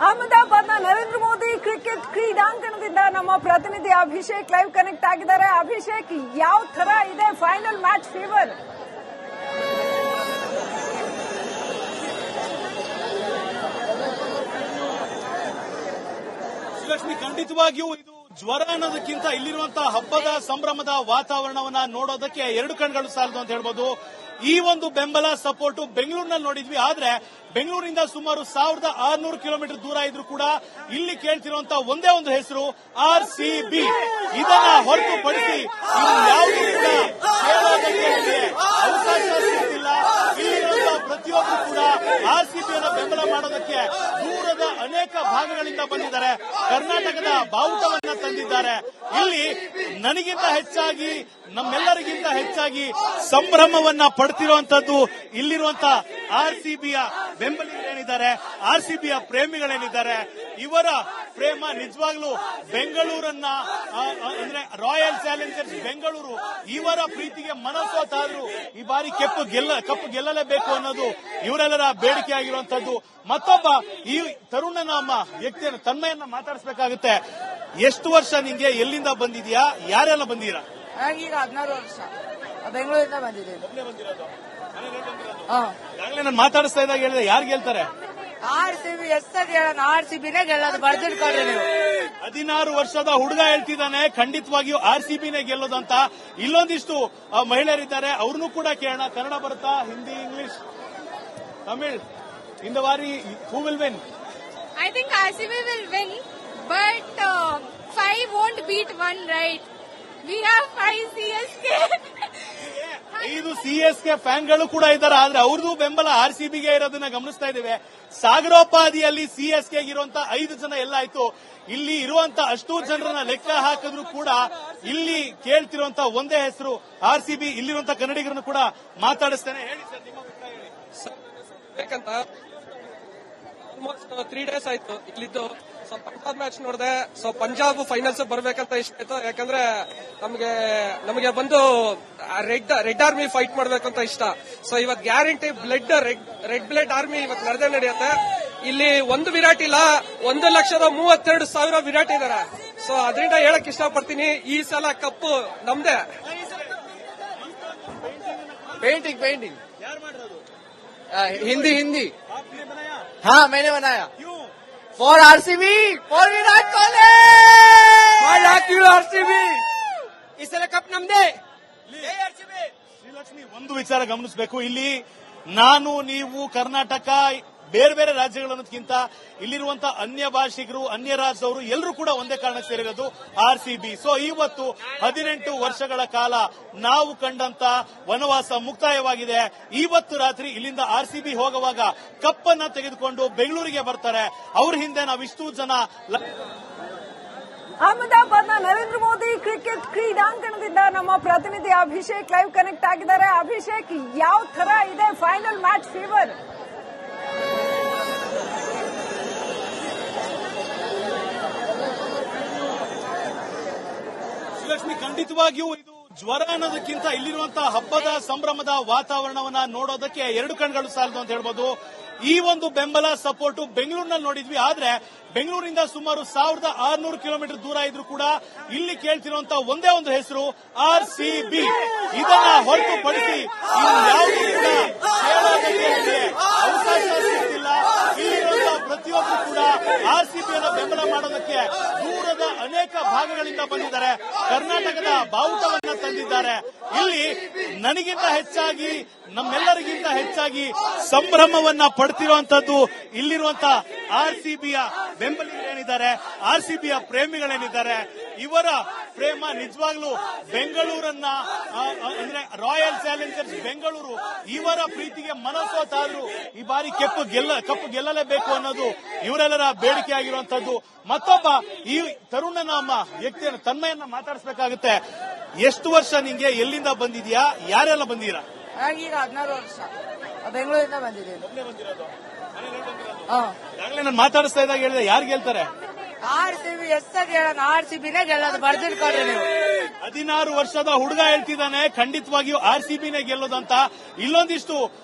ಅಹಮದಾಬಾದ್ನ Narendra Modi cricket ಕ್ರೀಡಾಂಗಣದಿಂದ ನಮ್ಮ ಪ್ರತಿನಿಧಿ Abhishek live connect ಆಗಿದ್ದಾರೆ. ಅಭಿಷೇಕ್, ಯಾವ ತರ ಇದೆ ಫೈನಲ್ ಮ್ಯಾಚ್ ಫೀವರ್? ಶ್ರೀಲಕ್ಷ್ಮಿ, ಖಂಡಿತವಾಗಿಯೂ ಇದು ಜ್ವರ ಅನ್ನೋದಕ್ಕಿಂತ ಇಲ್ಲಿರುವಂತಹ ಹಬ್ಬದ ಸಂಭ್ರಮದ ವಾತಾವರಣವನ್ನ ನೋಡೋದಕ್ಕೆ ಎರಡು ಕಣ್ಗಳು ಸಾಲದು ಅಂತ ಹೇಳ್ಬೋದು. ಈ ಒಂದು ಬೆಂಬಲ ಸಪೋರ್ಟ್ ಬೆಂಗಳೂರಿನಲ್ಲಿ ನೋಡಿದ್ವಿ. ಆದ್ರೆ ಬೆಂಗಳೂರಿನಿಂದ ಸುಮಾರು 1600 ಕಿಲೋಮೀಟರ್ ದೂರ ಇದ್ರೂ ಕೂಡ ಇಲ್ಲಿ ಕೇಳ್ತಿರುವಂತಹ ಒಂದೇ ಒಂದು ಹೆಸರು RCB. ಇದನ್ನ ಹೊರತುಪಡಿಸಿ ಯಾವುದೂ ಕೂಡ ಕೇಳೋದಕ್ಕೆ ಅವಕಾಶ ಸಿಗ್ತಿಲ್ಲ. ಇಲ್ಲಿರುವಂತಹ ಪ್ರತಿಯೊಬ್ಬರು ಕೂಡ RCBಯನ್ನು ಬೆಂಬಲ ಮಾಡೋದಕ್ಕೆ ದೂರದ ಅನೇಕ ಭಾಗಗಳಿಂದ ಬಂದಿದ್ದಾರೆ. ಕರ್ನಾಟಕದ ಬಾವುಟವನ್ನ ತಂದಿದ್ದಾರೆ. ಇಲ್ಲಿ ನನಗಿಂತ ಹೆಚ್ಚಾಗಿ, ನಮ್ಮೆಲ್ಲರಿಗಿಂತ ಹೆಚ್ಚಾಗಿ ಸಂಭ್ರಮವನ್ನ ಪಡ್ತಿರುವಂತದ್ದು ಇಲ್ಲಿರುವಂತಹ RCBಯ ಬೆಂಬಲಿಗರೇನಿದ್ದಾರೆ, RCBಯ ಪ್ರೇಮಿಗಳೇನಿದ್ದಾರೆ, ಇವರ ಪ್ರೇಮ ನಿಜವಾಗ್ಲೂ ಬೆಂಗಳೂರನ್ನ ಅಂದ್ರೆ ರಾಯಲ್ ಚಾಲೆಂಜರ್ಸ್ ಬೆಂಗಳೂರು ಇವರ ಪ್ರೀತಿಗೆ ಮನಸೋತಾದ್ರೂ ಈ ಬಾರಿ ಕಪ್ಪು ಗೆಲ್ಲಲೇಬೇಕು ಅನ್ನೋದು ಇವರೆಲ್ಲರ ಬೇಡಿಕೆ ಆಗಿರುವಂತದ್ದು. ಮತ್ತೊಬ್ಬ ಈ ತರುಣ ನಮ್ಮ ವ್ಯಕ್ತಿಯನ್ನು ತನ್ಮಯನ್ನ ಮಾತಾಡಿಸಬೇಕಾಗುತ್ತೆ. ಎಷ್ಟು ವರ್ಷ ನಿಂಗೆ, ಎಲ್ಲಿಂದ ಬಂದಿದ್ಯಾ, ಯಾರೆಲ್ಲ ಬಂದಿರಾ? ನನಗೀಗ 16 ವರ್ಷ, ಬೆಂಗಳೂರಿಂದ ಬಂದಿದ್ದೀನಿ. ನಾನು ಮಾತಾಡಿಸ್ತಾ ಇದ್ದಾಗ ಹೇಳಿದೆ, ಯಾರು ಗೆಲ್ತಾರೆ? RCB. ಎಷ್ಟಾಗಿ ಹೇಳೋಣ, RCBನೇ ಗೆಲ್ಲೋದು, ಬರ್ದಿಟ್ಕೊಳ್ರಿ ನೀವು. 16 ವರ್ಷದ ಹುಡುಗ ಹೇಳ್ತಿದ್ದಾನೆ ಖಂಡಿತವಾಗಿಯೂ RCBನೇ ಗೆಲ್ಲೋದು ಅಂತ. ಇಲ್ಲೊಂದಿಷ್ಟು ಮಹಿಳೆಯರಿದ್ದಾರೆ, ಅವ್ರನ್ನೂ ಕೂಡ ಕೇಳೋಣ. ಕನ್ನಡ ಬರುತ್ತಾ? Hindi, English, Tamil? In the Wari, who will win? I think RCB will win, but 5 won't beat 1, right? We have 5 CSK. 5 CSK ಫ್ಯಾನ್ಗಳು ಕೂಡ ಇದ್ದಾರೆ. ಆದ್ರೆ ಅವ್ರದ್ದು ಬೆಂಬಲ RCBಗೆ ಇರೋದನ್ನ ಗಮನಿಸ್ತಾ ಇದ್ದೇವೆ. ಸಾಗರೋಪಾದಿಯಲ್ಲಿ CSK ಇರುವಂತಹ 5 ಜನ ಎಲ್ಲ ಆಯ್ತು. ಇಲ್ಲಿ ಇರುವಂತಹ ಅಷ್ಟು ಜನರನ್ನ ಲೆಕ್ಕ ಹಾಕಿದ್ರು ಕೂಡ ಇಲ್ಲಿ ಕೇಳ್ತಿರುವಂತಹ ಒಂದೇ ಹೆಸರು RCB. ಇಲ್ಲಿರುವಂತಹ ಕನ್ನಡಿಗರನ್ನು ಕೂಡ ಮಾತಾಡಿಸ್ತೇನೆ. ಹೇಳಿ ಸರ್, ನಿಮ್ಮ ಅಭಿಪ್ರಾಯ ಹೇಳಿ. ಬೇಕಂತ ಆಲ್ಮೋಸ್ಟ್ 3 ಡೇಸ್ ಆಯ್ತು ಇಲ್ಲಿದ್ದು. ಸೊ ಪಂಜಾಬ್ ಮ್ಯಾಚ್ ನೋಡಿದೆ. ಸೊ ಪಂಜಾಬ್ ಫೈನಲ್ಸ್ ಬರ್ಬೇಕಂತ ಇಷ್ಟ ಆಯ್ತು. ಯಾಕಂದ್ರೆ ನಮಗೆ ಬಂದು ರೆಡ್ ಆರ್ಮಿ ಫೈಟ್ ಮಾಡ್ಬೇಕಂತ ಇಷ್ಟ. ಸೊ ಇವತ್ತು ಗ್ಯಾರಂಟಿ ರೆಡ್ ಬ್ಲಡ್ ಆರ್ಮಿ ಇವತ್ತು ನಡೆಯುತ್ತೆ. ಇಲ್ಲಿ ಒಂದು ವಿರಾಟ್ ಇಲ್ಲ, 1,32,000 ವಿರಾಟ್ ಇದಾರೆ. ಸೊ ಅದರಿಂದ ಹೇಳಕ್ ಇಷ್ಟಪಡ್ತೀನಿ, ಈ ಸಲ ಕಪ್ಪು ನಮ್ದೇ. पेंटिंग ಯಾರು ಮಾಡಿರೋದು? हिंदी हाँ मैंने बनाया for RCB, for Virat Kohli, RCB. इस तरह कप नम्दे. ಶ್ರೀಲಕ್ಷ್ಮಿ, ಒಂದು ವಿಚಾರ ಗಮನಿಸಬೇಕು. ಇಲ್ಲಿ ನಾನು, ನೀವು, ಕರ್ನಾಟಕ, ಬೇರೆ ಬೇರೆ ರಾಜ್ಯಗಳನ್ನೋದಕ್ಕಿಂತ ಇಲ್ಲಿರುವಂತಹ ಅನ್ಯ ಭಾಷಿಗರು, ಅನ್ಯ ರಾಜ್ಯದವರು ಎಲ್ಲರೂ ಕೂಡ ಒಂದೇ ಕಾರಣಕ್ಕೆ ಸೇರಿರೋದು RCB. ಸೊ ಇವತ್ತು 18 ವರ್ಷಗಳ ಕಾಲ ನಾವು ಕಂಡಂತ ವನವಾಸ ಮುಕ್ತಾಯವಾಗಿದೆ. ಇವತ್ತು ರಾತ್ರಿ ಇಲ್ಲಿಂದ RCB ಹೋಗುವಾಗ ಕಪ್ಪನ್ನ ತೆಗೆದುಕೊಂಡು ಬೆಂಗಳೂರಿಗೆ ಬರ್ತಾರೆ. ಅವ್ರ ಹಿಂದೆ ನಾವಿಷ್ಟು ಜನ. ಅಹಮದಾಬಾದ್ನ ನರೇಂದ್ರ ಮೋದಿ ಕ್ರಿಕೆಟ್ ಕ್ರೀಡಾಂಗಣದಿಂದ ನಮ್ಮ ಪ್ರತಿನಿಧಿ ಅಭಿಷೇಕ್ ಲೈವ್ ಕನೆಕ್ಟ್ ಆಗಿದ್ದಾರೆ. ಅಭಿಷೇಕ್, ಯಾವ ತರ ಇದೆ ಫೈನಲ್ ಮ್ಯಾಚ್ ಫೀವರ್? ಶ್ರೀಲಕ್ಷ್ಮಿ, ಖಂಡಿತವಾಗಿಯೂ ಇದು ಜ್ವರ ಅನ್ನೋದಕ್ಕಿಂತ ಇಲ್ಲಿರುವಂತಹ ಹಬ್ಬದ ಸಂಭ್ರಮದ ವಾತಾವರಣವನ್ನ ನೋಡೋದಕ್ಕೆ ಎರಡು ಕಣ್ಗಳು ಸಾಲದು ಅಂತ ಹೇಳ್ಬೋದು. ಈ ಒಂದು ಬೆಂಬಲ ಸಪೋರ್ಟ್ ಬೆಂಗಳೂರಿನಲ್ಲಿ ನೋಡಿದ್ವಿ. ಆದ್ರೆ ಬೆಂಗಳೂರಿನಿಂದ ಸುಮಾರು 1600 ಕಿಲೋಮೀಟರ್ ದೂರ ಇದ್ರೂ ಕೂಡ ಇಲ್ಲಿ ಕೇಳ್ತಿರುವಂತಹ ಒಂದೇ ಒಂದು ಹೆಸರು RCB. ಇದನ್ನ ಹೊರತುಪಡಿಸಿ ಯಾವುದೂ ಕೂಡ ಕೇಳೋದಕ್ಕೆ ಅವಕಾಶ ಸಿಗ್ತಿಲ್ಲ. ಇಲ್ಲಿರುವಂತಹ ಪ್ರತಿಯೊಬ್ಬರು ಕೂಡ RCBಯನ್ನು ಬೆಂಬಲ ಮಾಡೋದಕ್ಕೆ ದೂರದ ಅನೇಕ ಭಾಗಗಳಿಂದ ಬಂದಿದ್ದಾರೆ. ಕರ್ನಾಟಕದ ಬಾವುಟವನ್ನ ತಂದಿದ್ದಾರೆ. ಇಲ್ಲಿ ನನಗಿಂತ ಹೆಚ್ಚಾಗಿ, ನಮ್ಮೆಲ್ಲರಿಗಿಂತ ಹೆಚ್ಚಾಗಿ ಸಂಭ್ರಮವನ್ನ ಪಡ್ತಿರುವಂತದ್ದು ಇಲ್ಲಿರುವಂತಹ RCBಯ ಬೆಂಬಲಿಗರೇನಿದ್ದಾರೆ, RCBಯ ಪ್ರೇಮಿಗಳೇನಿದ್ದಾರೆ, ಇವರ ಪ್ರೇಮ ನಿಜವಾಗ್ಲೂ ಬೆಂಗಳೂರನ್ನ ಅಂದ್ರೆ ರಾಯಲ್ ಚಾಲೆಂಜರ್ಸ್ ಬೆಂಗಳೂರು ಇವರ ಪ್ರೀತಿಗೆ ಮನಸೋತಾದ್ರೂ ಈ ಬಾರಿ ಕಪ್ಪು ಗೆಲ್ಲಲೇಬೇಕು ಅನ್ನೋದು ಇವರೆಲ್ಲರ ಬೇಡಿಕೆ ಆಗಿರುವಂತದ್ದು. ಮತ್ತೊಬ್ಬ ಈ ತರುಣ ನಮ್ಮ ವ್ಯಕ್ತಿಯನ್ನು ತನ್ಮಯನ್ನ ಮಾತಾಡಿಸಬೇಕಾಗುತ್ತೆ. ಎಷ್ಟು ವರ್ಷ ನಿಂಗೆ, ಎಲ್ಲಿಂದ ಬಂದಿದ್ಯಾ, ಯಾರೆಲ್ಲ ಬಂದಿರಾ? ನನಗೀಗ 16 ವರ್ಷ, ಬೆಂಗಳೂರಿಂದ ಬಂದಿದ್ದೀನಿ. ನಾನು ಮಾತಾಡಿಸ್ತಾ ಇದ್ದಾಗ ಹೇಳಿದೆ, ಯಾರು ಗೆಲ್ತಾರೆ? RCB. ಎಷ್ಟಾಗಿ ಹೇಳೋಣ, RCBನೇ ಗೆಲ್ಲೋದು, ಬರ್ದಿಟ್ಕೊಳ್ರಿ ನೀವು. 16 ವರ್ಷದ ಹುಡುಗ ಹೇಳ್ತಿದ್ದಾನೆ ಖಂಡಿತವಾಗಿಯೂ RCBನೇ ಗೆಲ್ಲೋದು ಅಂತ. ಇಲ್ಲೊಂದಿಷ್ಟು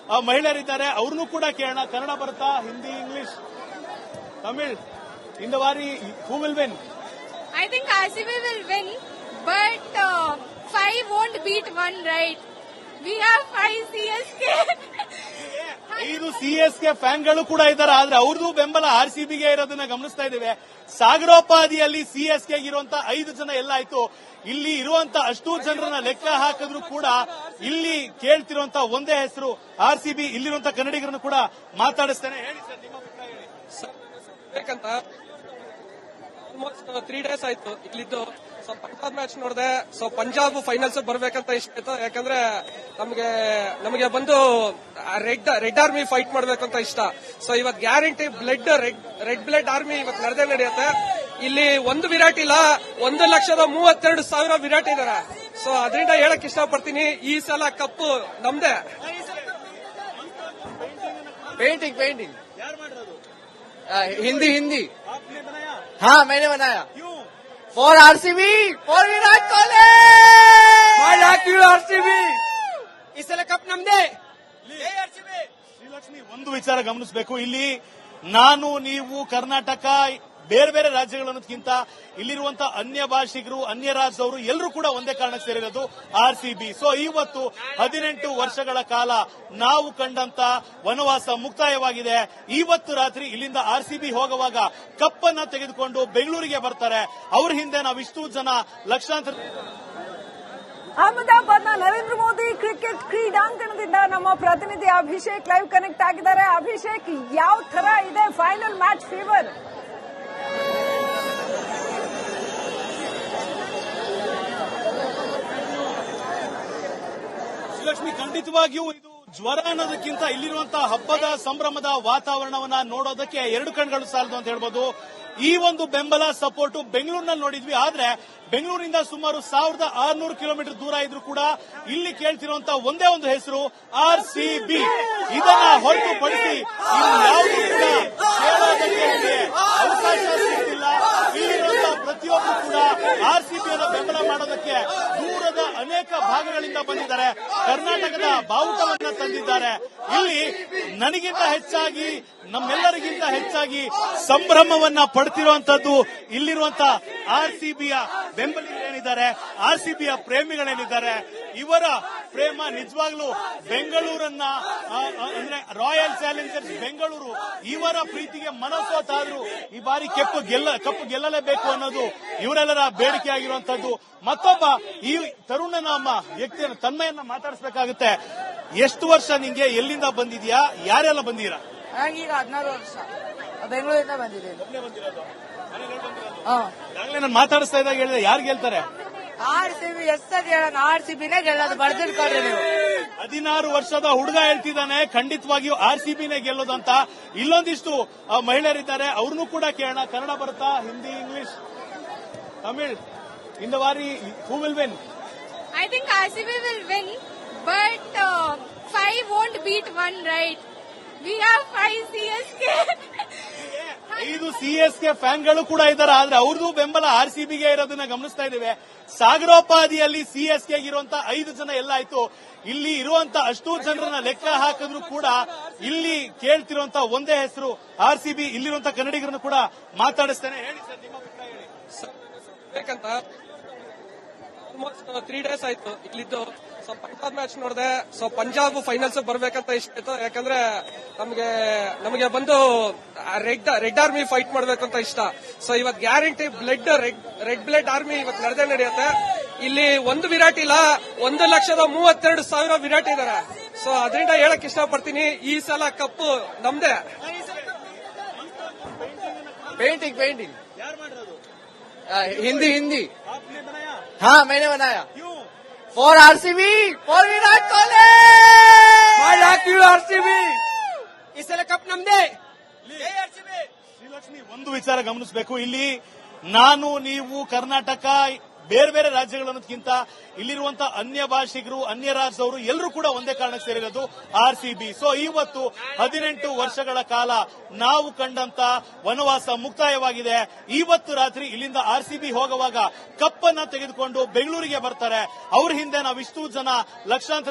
ಮಹಿಳೆಯರಿದ್ದಾರೆ, ಅವ್ರನ್ನೂ ಕೂಡ ಕೇಳೋಣ. ಕನ್ನಡ ಬರುತ್ತಾ? Hindi, English, Tamil, in the Wari, who will win? I think RCB will win, but 5 won't beat 1, right? We have 5 CSK. 5 CSK ಫ್ಯಾನ್ಗಳು ಕೂಡ ಇದ್ದಾರೆ. ಆದ್ರೆ ಅವ್ರದ್ದು ಬೆಂಬಲ ಆರ್ಸಿಬಿಗೆ ಇರೋದನ್ನ ಗಮನಿಸ್ತಾ ಇದ್ದೇವೆ. ಸಾಗರೋಪಾದಿಯಲ್ಲಿ ಸಿಎಸ್ಕೆ ಇರುವಂತಹ 5 ಜನ ಎಲ್ಲ ಆಯ್ತು. ಇಲ್ಲಿ ಇರುವಂತ ಅಷ್ಟು ಜನರನ್ನ ಲೆಕ್ಕ ಹಾಕಿದ್ರು ಕೂಡ ಇಲ್ಲಿ ಕೇಳ್ತಿರುವಂತ ಒಂದೇ ಹೆಸರು ಆರ್ಸಿಬಿ. ಇಲ್ಲಿರುವಂತ ಕನ್ನಡಿಗರನ್ನು ಕೂಡ ಮಾತಾಡಿಸ್ತೇನೆ. ಹೇಳಿ ಸರ್, ನಿಮ್ಮ ಅಭಿಪ್ರಾಯ ಹೇಳಿ. ಬೇಕಂತ ಆಲ್ಮೋಸ್ಟ್ 3 ಡೇಸ್ ಆಯ್ತು ಇಲ್ಲಿದ್ದು. ಸೊ ಪಂಜಾಬ್ ಮ್ಯಾಚ್ ನೋಡಿದೆ. ಸೊ ಪಂಜಾಬ್ ಫೈನಲ್ಸ್ ಬರ್ಬೇಕಂತ ಇಷ್ಟ ಆಯ್ತು. ಯಾಕಂದ್ರೆ ನಮಗೆ ಬಂದು ರೆಡ್ ಆರ್ಮಿ ಫೈಟ್ ಮಾಡ್ಬೇಕಂತ ಇಷ್ಟ. ಸೊ ಇವತ್ತು ಗ್ಯಾರಂಟಿ ರೆಡ್ ಬ್ಲಡ್ ಆರ್ಮಿ ಇವತ್ತು ನಡೆಯುತ್ತೆ. ಇಲ್ಲಿ ಒಂದು ವಿರಾಟ್ ಇಲ್ಲ, 1,32,000 ವಿರಾಟ್ ಇದಾರೆ. ಸೊ ಅದರಿಂದ ಹೇಳಕ್ ಇಷ್ಟಪಡ್ತೀನಿ, ಈ ಸಲ ಕಪ್ಪು ನಮ್ದೇ. पेंटिंग हिंदी हाँ मैंने बनाया for RCB for Virat Kohli RCB इस सಲ कप नಮ್ದೇ ಶ್ರೀಲಕ್ಷ್ಮಿ, ಒಂದು ವಿಚಾರ ಗಮನಿಸಬೇಕು. ಇಲ್ಲಿ ನಾನು ನೀವು ಕರ್ನಾಟಕ ಬೇರೆ ಬೇರೆ ರಾಜ್ಯಗಳನ್ನೋದಕ್ಕಿಂತ ಇಲ್ಲಿರುವಂತಹ ಅನ್ಯ ಭಾಷಿಗರು, ಅನ್ಯ ರಾಜ್ಯದವರು ಎಲ್ಲರೂ ಕೂಡ ಒಂದೇ ಕಾರಣಕ್ಕೆ ಸೇರಿರೋದು ಆರ್ಸಿಬಿ. ಸೊ ಇವತ್ತು 18 ವರ್ಷಗಳ ಕಾಲ ನಾವು ಕಂಡಂತ ವನವಾಸ ಮುಕ್ತಾಯವಾಗಿದೆ. ಇವತ್ತು ರಾತ್ರಿ ಇಲ್ಲಿಂದ ಆರ್ಸಿಬಿ ಹೋಗುವಾಗ ಕಪ್ಪನ್ನ ತೆಗೆದುಕೊಂಡು ಬೆಂಗಳೂರಿಗೆ ಬರ್ತಾರೆ. ಅವ್ರ ಹಿಂದೆ ನಾವಿಷ್ಟು ಜನ ಲಕ್ಷಾಂತರ. ಅಹಮದಾಬಾದ್ನ ನರೇಂದ್ರ ಮೋದಿ ಕ್ರಿಕೆಟ್ ಕ್ರೀಡಾಂಗಣದಿಂದ ನಮ್ಮ ಪ್ರತಿನಿಧಿ ಅಭಿಷೇಕ್ ಲೈವ್ ಕನೆಕ್ಟ್ ಆಗಿದ್ದಾರೆ. ಅಭಿಷೇಕ್, ಯಾವ ತರ ಇದೆ ಫೈನಲ್ ಮ್ಯಾಚ್ ಫೀವರ್? ಶ್ರೀಲಕ್ಷ್ಮಿ, ಖಂಡಿತವಾಗಿಯೂ ಇದು ಜ್ವರ ಅನ್ನೋದಕ್ಕಿಂತ ಇಲ್ಲಿರುವಂತಹ ಹಬ್ಬದ ಸಂಭ್ರಮದ ವಾತಾವರಣವನ್ನ ನೋಡೋದಕ್ಕೆ 2 ಕಣ್ಗಳು ಸಾಲದು ಅಂತ ಹೇಳ್ಬೋದು. ಈ ಒಂದು ಬೆಂಬಲ ಸಪೋರ್ಟ್ ಬೆಂಗಳೂರಿನಲ್ಲಿ ನೋಡಿದ್ವಿ. ಆದ್ರೆ ಬೆಂಗಳೂರಿನಿಂದ ಸುಮಾರು 1600 ಕಿಲೋಮೀಟರ್ ದೂರ ಇದ್ರೂ ಕೂಡ ಇಲ್ಲಿ ಕೇಳ್ತಿರುವಂತಹ ಒಂದೇ ಒಂದು ಹೆಸರು ಆರ್ಸಿಬಿ. ಇದನ್ನ ಹೊರತುಪಡಿಸಿ ಯಾವುದೂ ಕೂಡ ಕೇಳೋದಕ್ಕೆ ಅವಕಾಶ ಸಿಗ್ತಿಲ್ಲ. ಇಲ್ಲಿರುವಂತಹ ಪ್ರತಿಯೊಬ್ಬರು ಕೂಡ ಆರ್ಸಿಬಿಯನ್ನು ಬೆಂಬಲ ಮಾಡೋದಕ್ಕೆ ದೂರದ ಅನೇಕ ಭಾಗಗಳಿಂದ ಬಂದಿದ್ದಾರೆ. ಕರ್ನಾಟಕದ ಬಾವುಟವನ್ನ ತಂದಿದ್ದಾರೆ. ಇಲ್ಲಿ ನನಗಿಂತ ಹೆಚ್ಚಾಗಿ, ನಮ್ಮೆಲ್ಲರಿಗಿಂತ ಹೆಚ್ಚಾಗಿ ಸಂಭ್ರಮವನ್ನ ಪಡ್ತಿರುವಂತದ್ದು ಇಲ್ಲಿರುವಂತಹ ಆರ್ಸಿಬಿಯ ಬೆಂಬಲಿಗರೇನಿದ್ದಾರೆ, ಆರ್ಸಿಬಿಯ ಪ್ರೇಮಿಗಳೇನಿದ್ದಾರೆ, ಇವರ ಪ್ರೇಮ ನಿಜವಾಗ್ಲೂ ಬೆಂಗಳೂರನ್ನ ಅಂದ್ರೆ ರಾಯಲ್ ಚಾಲೆಂಜರ್ಸ್ ಬೆಂಗಳೂರು ಇವರ ಪ್ರೀತಿಗೆ ಮನಸೋತಾದ್ರೂ ಈ ಬಾರಿ ಕಪ್ಪು ಗೆಲ್ಲಲೇಬೇಕು ಅನ್ನೋದು ಇವರೆಲ್ಲರ ಬೇಡಿಕೆ ಆಗಿರುವಂತದ್ದು. ಮತ್ತೊಬ್ಬ ಈ ತರುಣ ನಮ್ಮ ವ್ಯಕ್ತಿಯನ್ನು ತನ್ಮಯನ್ನ ಮಾತಾಡಿಸಬೇಕಾಗುತ್ತೆ. ಎಷ್ಟು ವರ್ಷ ನಿಂಗೆ, ಎಲ್ಲಿಂದ ಬಂದಿದ್ಯಾ, ಯಾರೆಲ್ಲ ಬಂದಿರಾ? ನಂಗೀಗ 16 ವರ್ಷ, ಬೆಂಗಳೂರಿಂದ ಬಂದಿದ್ದೇನೆ. ನಾನು ಮಾತಾಡಿಸ್ತಾ ಇದ್ದಾಗ ಹೇಳಿದೆ, ಯಾರು ಗೆಲ್ತಾರೆ? ಆರ್ಸಿಬಿ ಎಷ್ಟದ್ ಹೇಳೋಣ, ಆರ್ಸಿಬಿನೇ ಗೆಲ್ಲೋದು. ಬರ್ದಿಟ್ಕೊಳ್ರಿ ನೀವು. 16 ವರ್ಷದ ಹುಡುಗ ಹೇಳ್ತಿದ್ದಾನೆ ಖಂಡಿತವಾಗಿಯೂ ಆರ್ಸಿಬಿನೇ ಗೆಲ್ಲೋದು ಅಂತ. ಇಲ್ಲೊಂದಿಷ್ಟು ಮಹಿಳೆಯರಿದ್ದಾರೆ, ಅವ್ರನ್ನೂ ಕೂಡ ಕೇಳೋಣ. ಕನ್ನಡ ಬರುತ್ತಾ? Hindi, English, Tamil? In the worry, who will win? I think RCB will win, but 5 won't beat 1, right? We have 5 CSK. 5 CSK ಫ್ಯಾನ್ಗಳು ಕೂಡ ಇದ್ದಾರೆ. ಆದ್ರೆ ಅವ್ರದ್ದು ಬೆಂಬಲ ಆರ್ಸಿಬಿಗೆ ಇರೋದನ್ನ ಗಮನಿಸ್ತಾ ಇದ್ದೇವೆ. ಸಾಗರೋಪಾದಿಯಲ್ಲಿ ಸಿಎಸ್ಕೆ ಇರುವಂತಹ 5 ಜನ ಎಲ್ಲ ಆಯ್ತು. ಇಲ್ಲಿ ಇರುವಂತಹ ಅಷ್ಟು ಜನರನ್ನ ಲೆಕ್ಕ ಹಾಕಿದ್ರು ಕೂಡ ಇಲ್ಲಿ ಕೇಳ್ತಿರುವಂತಹ ಒಂದೇ ಹೆಸರು ಆರ್ಸಿಬಿ. ಇಲ್ಲಿರುವಂತಹ ಕನ್ನಡಿಗರನ್ನು ಕೂಡ ಮಾತಾಡಿಸ್ತೇನೆ. ಹೇಳಿ ಸರ್, ನಿಮ್ಮ ಅಭಿಪ್ರಾಯ ಹೇಳಿ. ಬೇಕಂತ ಆಲ್ಮೋಸ್ಟ್ 3 ಡೇಸ್ ಆಯ್ತು ಇಲ್ಲಿದ್ದು. ಸೊ ಪಂಜಾಬ್ ಮ್ಯಾಚ್ ನೋಡಿದೆ. ಸೊ ಪಂಜಾಬ್ ಫೈನಲ್ಸ್ ಬರ್ಬೇಕಂತ ಇಷ್ಟ ಆಯ್ತು. ಯಾಕಂದ್ರೆ ನಮಗೆ ಬಂದು ರೆಡ್ ಆರ್ಮಿ ಫೈಟ್ ಮಾಡ್ಬೇಕಂತ ಇಷ್ಟ. ಸೊ ಇವತ್ತು ಗ್ಯಾರಂಟಿ ರೆಡ್ ಬ್ಲಡ್ ಆರ್ಮಿ ಇವತ್ತು ನಡೆಯುತ್ತೆ. ಇಲ್ಲಿ ಒಂದು ವಿರಾಟ್ ಇಲ್ಲ, 1,32,000 ವಿರಾಟ್ ಇದಾರೆ. ಸೊ ಅದರಿಂದ ಹೇಳಕ್ ಇಷ್ಟಪಡ್ತೀನಿ, ಈ ಸಲ ಕಪ್ಪು ನಮ್ದೇ. पेंटिंग हिंदी हाँ मैंने बनाया for RCB for Virat Kohli RCB इस सಲ कप ನಮ್ದೇ. ಶ್ರೀಲಕ್ಷ್ಮಿ, ಒಂದು ವಿಚಾರ ಗಮನಿಸಬೇಕು. ಇಲ್ಲಿ ನಾನು ನೀವು ಕರ್ನಾಟಕ ಬೇರೆ ಬೇರೆ ರಾಜ್ಯಗಳನ್ನೋದಕ್ಕಿಂತ ಇಲ್ಲಿರುವಂತಹ ಅನ್ಯ ಭಾಷಿಗರು, ಅನ್ಯ ರಾಜ್ಯದವರು ಎಲ್ಲರೂ ಕೂಡ ಒಂದೇ ಕಾರಣಕ್ಕೆ ಸೇರಿರೋದು ಆರ್ಸಿಬಿ. ಸೊ ಇವತ್ತು 18 ವರ್ಷಗಳ ಕಾಲ ನಾವು ಕಂಡಂತ ವನವಾಸ ಮುಕ್ತಾಯವಾಗಿದೆ. ಇವತ್ತು ರಾತ್ರಿ ಇಲ್ಲಿಂದ ಆರ್ಸಿಬಿ ಹೋಗುವಾಗ ಕಪ್ಪನ್ನ ತೆಗೆದುಕೊಂಡು ಬೆಂಗಳೂರಿಗೆ ಬರ್ತಾರೆ. ಅವ್ರ ಹಿಂದೆ ನಾವಿಷ್ಟು ಜನ ಲಕ್ಷಾಂತರ